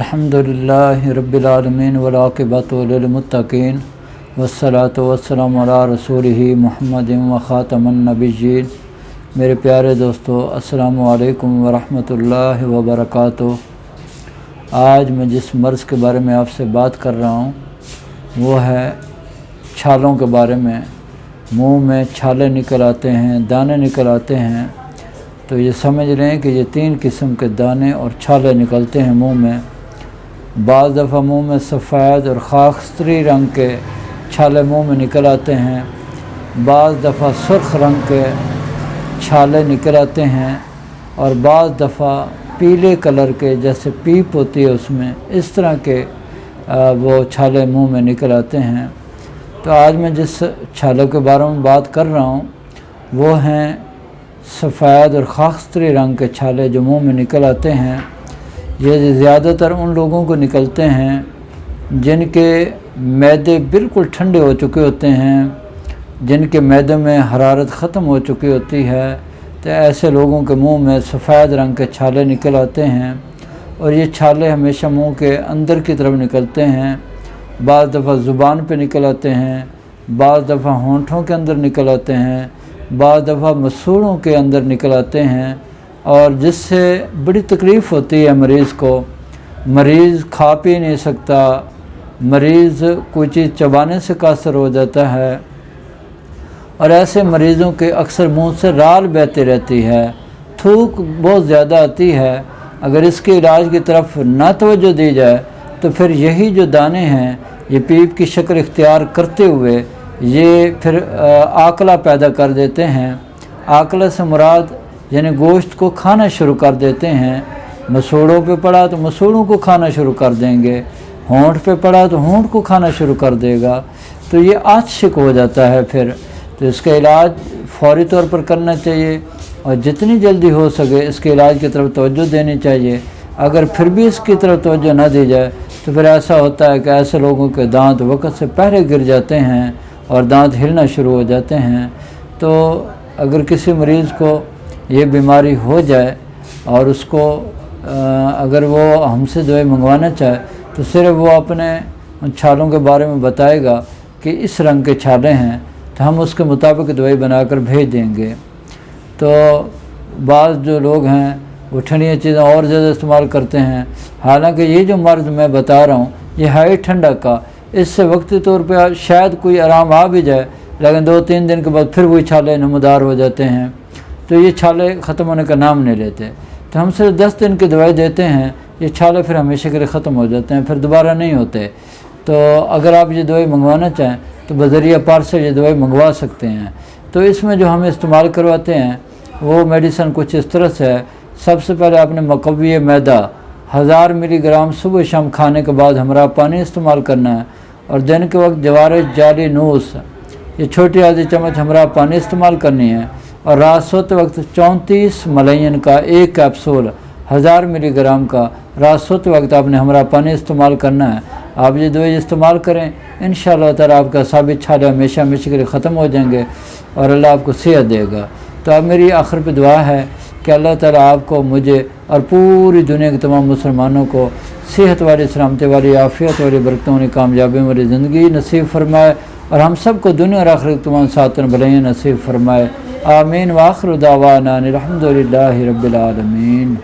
الحمدللہ رب العالمین والعاقبۃ للمتقین والصلاۃ والسلام علی رسولہ محمد وخاتم النبیین۔ میرے پیارے دوستو، السلام علیکم ورحمۃ اللہ وبرکاتہ۔ آج میں جس مرض کے بارے میں آپ سے بات کر رہا ہوں وہ ہے چھالوں کے بارے میں۔ منہ میں چھالے نکل آتے ہیں، دانے نکل آتے ہیں، تو یہ سمجھ لیں کہ یہ 3 قسم کے دانے اور چھالے نکلتے ہیں منہ میں۔ بعض دفعہ منہ میں سفید اور خاکستری رنگ کے چھالے منہ میں نکل آتے ہیں، بعض دفعہ سرخ رنگ کے چھالے نکل آتے ہیں، اور بعض دفعہ پیلے کلر کے جیسے پیپ ہوتی ہے اس میں، اس طرح کے وہ چھالے منہ میں نکل آتے ہیں۔ تو آج میں جس چھالے کے بارے میں بات کر رہا ہوں وہ ہیں سفید اور خاکستری رنگ کے چھالے جو منہ میں نکل آتے ہیں۔ یہ زیادہ تر ان لوگوں کو نکلتے ہیں جن کے معدے بالکل ٹھنڈے ہو چکے ہوتے ہیں، جن کے معدے میں حرارت ختم ہو چکی ہوتی ہے، تو ایسے لوگوں کے منہ میں سفید رنگ کے چھالے نکل آتے ہیں، اور یہ چھالے ہمیشہ منہ کے اندر کی طرف نکلتے ہیں۔ بعض دفعہ زبان پہ نکل آتے ہیں، بعض دفعہ ہونٹوں کے اندر نکل آتے ہیں، بعض دفعہ مسوڑوں کے اندر نکل آتے ہیں، اور جس سے بڑی تکلیف ہوتی ہے مریض کو۔ مریض کھا پی نہیں سکتا، مریض کوئی چیز چبانے سے قاصر ہو جاتا ہے، اور ایسے مریضوں کے اکثر منہ سے رال بہتی رہتی ہے، تھوک بہت زیادہ آتی ہے۔ اگر اس کے علاج کی طرف نہ توجہ دی جائے تو پھر یہی جو دانے ہیں یہ پیپ کی شکل اختیار کرتے ہوئے یہ پھر آکلہ پیدا کر دیتے ہیں۔ آکلہ سے مراد یعنی گوشت کو کھانا شروع کر دیتے ہیں۔ مسوڑوں پہ پڑا تو مسوڑوں کو کھانا شروع کر دیں گے، ہونٹ پہ پڑا تو ہونٹ کو کھانا شروع کر دے گا، تو یہ عاشق ہو جاتا ہے پھر۔ تو اس کا علاج فوری طور پر کرنا چاہیے، اور جتنی جلدی ہو سکے اس کے علاج کی طرف توجہ دینی چاہیے۔ اگر پھر بھی اس کی طرف توجہ نہ دی جائے تو پھر ایسا ہوتا ہے کہ ایسے لوگوں کے دانت وقت سے پہلے گر جاتے ہیں اور دانت ہلنا شروع ہو جاتے ہیں۔ تو اگر کسی مریض کو یہ بیماری ہو جائے اور اس کو اگر وہ ہم سے دوائی منگوانا چاہے تو صرف وہ اپنے چھالوں کے بارے میں بتائے گا کہ اس رنگ کے چھالے ہیں، تو ہم اس کے مطابق دوائی بنا کر بھیج دیں گے۔ تو بعض جو لوگ ہیں وہ ٹھنڈی چیزیں اور زیادہ استعمال کرتے ہیں، حالانکہ یہ جو مرض میں بتا رہا ہوں یہ ہے ہی ٹھنڈا کا، اس سے وقتی طور پہ شاید کوئی آرام آ بھی جائے، لیکن 2-3 دن کے بعد پھر وہی چھالے نمودار ہو جاتے ہیں۔ تو یہ چھالے ختم ہونے کا نام نہیں لیتے، تو ہم صرف 10 دن کی دوائی دیتے ہیں، یہ چھالے پھر ہمیشہ کے لیے ختم ہو جاتے ہیں، پھر دوبارہ نہیں ہوتے۔ تو اگر آپ یہ دوائی منگوانا چاہیں تو بذریعہ پارسل یہ دوائی منگوا سکتے ہیں۔ تو اس میں جو ہم استعمال کرواتے ہیں وہ میڈیسن کچھ اس طرح سے ہے۔ سب سے پہلے آپ نے مقوی میدہ 1000 ملی گرام صبح شام کھانے کے بعد ہمراہ پانی استعمال کرنا ہے، اور دن کے وقت جوارے جالی نوس یہ چھوٹی آدھی چمچ ہمراہ پانی استعمال کرنی ہے، اور رات سوتے وقت 34 ملین کا 1 کیپسول 1000 ملی گرام کا رات سوتے وقت آپ نے ہمراہ پانی استعمال کرنا ہے۔ آپ یہ دوائی استعمال کریں، انشاءاللہ تعالیٰ آپ کا ثابت چھالے ہمیشہ کے لیے ختم ہو جائیں گے، اور اللہ آپ کو صحت دے گا۔ تو اب میری آخر پہ دعا ہے کہ اللہ تعالیٰ آپ کو، مجھے اور پوری دنیا کے تمام مسلمانوں کو صحت والی، سلامتی والی، عافیت والی، برکتوں والی، کامیابی والی زندگی نصیب فرمائے، اور ہم سب کو دنیا اور آخرت کے تمام ساتھ بھلائیاں نصیب فرمائے۔ آمین۔ وآخر دعوانا الحمدللہ رب العالمین۔